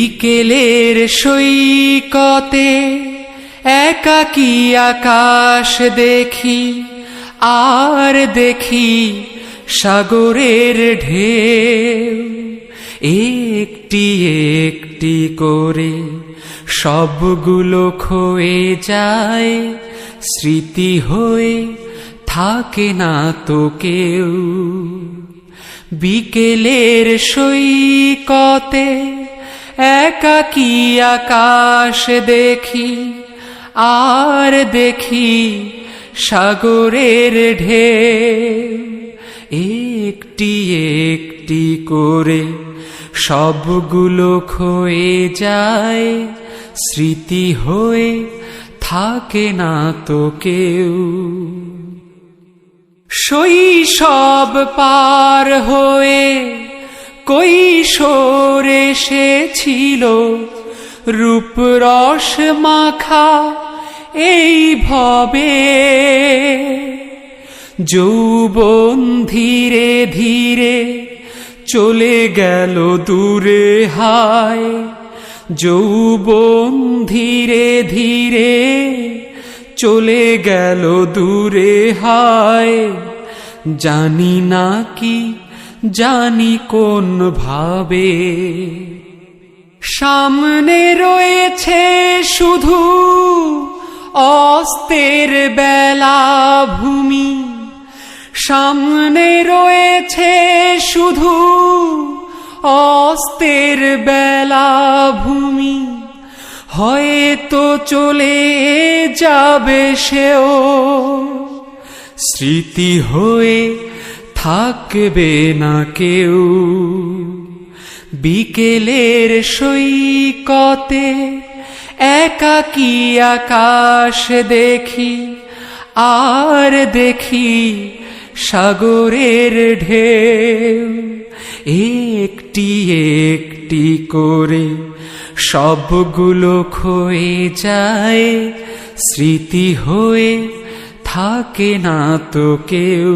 বিকেলের সৈকতে একাকী আকাশ দেখি, আর দেখি সাগরের ঢেউ। একটি একটি করে সবগুলো ক্ষয়ে যায়, স্মৃতি হয়ে থাকে না তো কেউ। বিকেলের সৈকতে একাকী আকাশ দেখি, আর দেখি সাগরের ঢেউ। একটি একটি করে সবগুলো ক্ষয়ে যায়, স্মৃতি হয়ে থাকে না তো কেউ। শৈশব পার হয়ে কৈশোর এসেছিল, রূপরস মাখা এই ভবে। যৌবন ধীরে ধীরে চলে গেল দূরে হায়, যৌবন ধীরে ধীরে চলে গেল দূরে হায়। জানি না কি জানি কোন ভাবে, সামনে রয়েছে শুধু অস্তের বেলা ভূমি, সামনে রয়েছে শুধু অস্তের বেলা ভূমি। হয়তো চলে যাবে সেও, স্মৃতি হয়ে থাকবে না কেউ। বিকেলের সৈকতে একাকী আকাশ দেখি, আর দেখি সাগরের ঢেউ। একটি একটি করে সবগুলো ক্ষয়ে যায়, স্মৃতি হয়ে থাকে না তো কেউ।